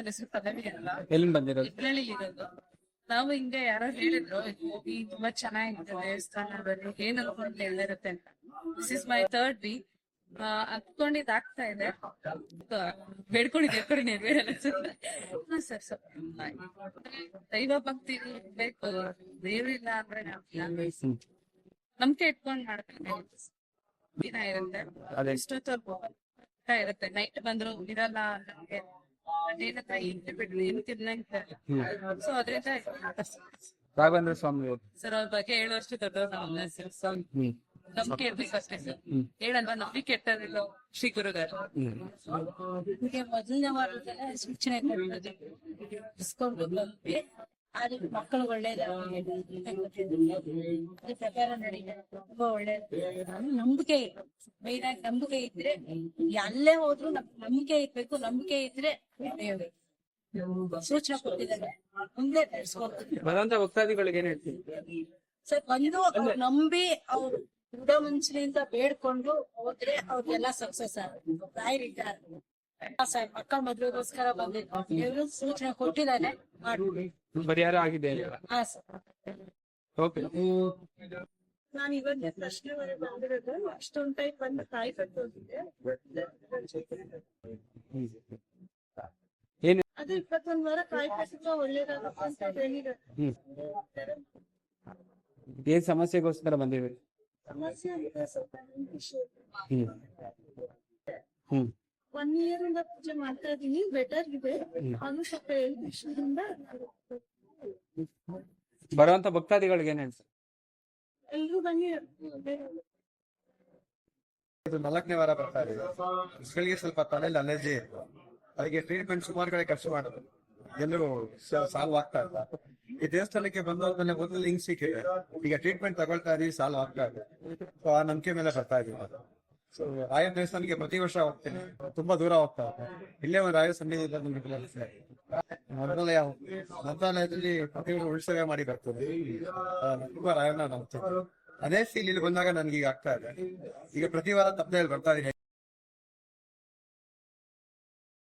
ನನ್ನ ಹೆಸರು ಪದವಿ ಅಲ್ಲ, ಎಲ್ಲಿಂದ ಬಂದಿರೋದು? ಇದ್ರಲ್ಲಿ ಇರೋದು. ನಾವು ಹಿಂಗೆ ಯಾರೋ ಹೇಳಿದ್ರು ಹೋಗಿ ತುಂಬಾ ಚೆನ್ನಾಗಿದೆ ದೇವಸ್ಥಾನ, ಬನ್ನಿ ಏನ್ ಅನ್ಕೊಂಡು ಹೇಳಿರುತ್ತೆ ಅಂತ. This is my third week. ಅನ್ಕೊಂಡಿದ್ ಆಗ್ತಾ ಇದೆ, ಬೇಡ್ಕೊಂಡಿದ್ದೆ ಕಡೆ ನೆರವೇರಲ್ಲ ಸರ್. ಸರ್ ದೈವ ಭಕ್ತಿ ಬೇಕು, ದೇವ್ರಿಲ್ಲ ಅಂದ್ರೆ ನಂಬಿಕೆ ಇಟ್ಕೊಂಡ್ ಮಾಡ್ಬೇಕು. ದಿನ ಇರುತ್ತೆ, ಇಷ್ಟೊತ್ತವರೆಗೂ ಇರುತ್ತೆ. ನೈಟ್ ಬಂದ್ರು ಇರಲ್ಲ ನಮ್ಗೆ, ಏನತ್ರ ಬಿಡ್ರಿ ಏನ್ ತಿನ್ನಂಗೆ. ಸೊ ಅದ್ರಿಂದ ರಾಘವೇಂದ್ರ ಸ್ವಾಮಿ ಸರ್ ಅವ್ರ ಬಗ್ಗೆ ಹೇಳುವಷ್ಟು ದೊಡ್ಡವ್ರು ನಂಬಿಕೆ ಇರ್ಬೇಕು ಅಷ್ಟೇ ಸರ್. ಹೇಳಲ್ವಾ ನಂಬಿಕೆ ಇಟ್ಟದಿಲ್ಲ ಶ್ರೀ ಗುರುಗಾರು. ನಿಮಗೆ ಮೊದಲನೇ ವಾರದಲ್ಲೇ ಸೂಚನೆ ಕೊಡ್ತದೆ, ಇಸ್ಕೊಂಡು ಮಕ್ಕಳು ಒಳ್ಳೇದಾಗಿ ಪ್ರಕಾರ ನಡೀತಾರೆ, ತುಂಬಾ ಒಳ್ಳೇದು. ನಂಬಿಕೆ ಮೈನ್ ಆಗಿ ನಂಬಿಕೆ ಇದ್ರೆ ಅಲ್ಲೇ ಹೋದ್ರು ನಂಬಿಕೆ ಇರ್ಬೇಕು. ನಂಬಿಕೆ ಇದ್ರೆ ಸೂಚನೆ ಕೊಟ್ಟಿದ್ದಾರೆ, ಮುಂದೆ ನಡೆಸ್ಕೊಡ್ತೀವಿ. ಬರುವಂತ ಭಕ್ತಾದಿಗಳಿಗೆ ಏನ್ ಹೇಳ್ತೀವಿ ಸರ್? ಬಂದು ಅವ್ರು ನಂಬಿ ಅವ್ರು ದೃಢ ಮನಸ್ಸಿನಿಂದ ಬೇಡ್ಕೊಂಡು ಹೋದ್ರೆ ಅವ್ರಿಗೆಲ್ಲ ಸಕ್ಸಸ್ ಆಗುತ್ತೆ. ಸರ್ ಮಕ್ಕಳ ಮದ್ವೆಗೋಸ್ಕರ ಬಂದಿದ್ದು ಇವರು ಸೂಚನೆ ಕೊಟ್ಟಿದ್ದಾರೆ, ಮಾಡ್ಬಿಡಿ. ಪರಿಹಾರ ಆಗಿದೆ. ಹಾ ಸರ್. ಓಕೆ. ನಾನು ಇವತ್ತೇ ಪ್ರಶ್ನೆ ಬಂದಿರೋದು, ಅಷ್ಟೊಂದು ಟೈಪ್ ಬಂದು ಕಾಯಿ ಕಟ್ಟೋದಿದೆ. ಏನು ಅದು 21 ವಾರ ಕಾಯಿ ಕಟ್ಟಿದ್ರೆ ಒಳ್ಳೇದಾಗುತ್ತೆ ಅಂತ ಹೇಳಿದ್ದಾರೆ. ಏನ್ ಸಮಸ್ಯೆಗೋಸ್ಕರ ಬಂದಿವಿ? ಸಮಸ್ಯೆ ಇದೆ ಸ್ವಲ್ಪ. 1 year ಇಂದ ಪೂಜೆ ಮಾಡ್ತಾ ಇದೀನಿ, ಬೆಟರ್ ಇದೆ. ಅದು ಸ್ವಲ್ಪ ವಿಷಯದಿಂದ ಬರುವಂತ ಭಕ್ತಾದಿಗಳಿಗೆ ಏನ್ ಹೇಳ್ತಾರೆ? ಎಲ್ರು ಬನ್ನಿ. ಇದು 4ನೇ ವಾರ ಬರ್ತಾ ಇದೆ. ಮಕ್ಕಳಿಗೆ ಸ್ವಲ್ಪ ತಲೆಯಲ್ಲಿ ಅಲರ್ಜಿ ಇತ್ತು, ಅದಕ್ಕೆ ಟ್ರೀಟ್ಮೆಂಟ್ ಸುಮಾರು ಕಡೆ ಖರ್ಚು ಮಾಡೋದು, ಎಲ್ಲರೂ ಸಾಲ್ವ್ ಆಗ್ತಾ ಇಲ್ಲ. ಈ ದೇವಸ್ಥಾನಕ್ಕೆ ಬಂದವ್ರನ್ನ ಮೊದಲು ಹಿಂಗ್ ಸಿಕ್ಕಿದೆ, ಈಗ ಟ್ರೀಟ್ಮೆಂಟ್ ತಗೊಳ್ತಾ ಇದೀವಿ, ಸಾಲ್ವ್ ಆಗ್ತಾ ಇದೆ. ಸೊ ಆ ನಂಬಿಕೆ ಮೇಲೆ ಬರ್ತಾ ಇದೀವಿ. ಸೊ ರಾಯ ದೇವಸ್ಥಾನಕ್ಕೆ ಪ್ರತಿ ವರ್ಷ ಹೋಗ್ತೀನಿ, ತುಂಬಾ ದೂರ ಹೋಗ್ತಾ ಇದೆ. ಇಲ್ಲೇ ಒಂದು ರಾಯ ಸನ್ನಿಧಿ ಮಂತ್ರಾಲಯದಲ್ಲಿ ಪ್ರತಿಯೊಂದು ಉಳಿಸೇವೆ ಮಾಡಿ ಬರ್ತದೆ. ತುಂಬಾ ರಾಯನ ನಂಬ್ತೀನಿ. ಅದೇ ಫೀಲ್ ಇಲ್ಲಿ ಬಂದಾಗ ನನ್ಗೆ ಈಗ ಆಗ್ತಾ ಇದೆ. ಈಗ ಪ್ರತಿ ವಾರ ತಪ್ಪದೆ ಬರ್ತಾ ಇದೀನಿ.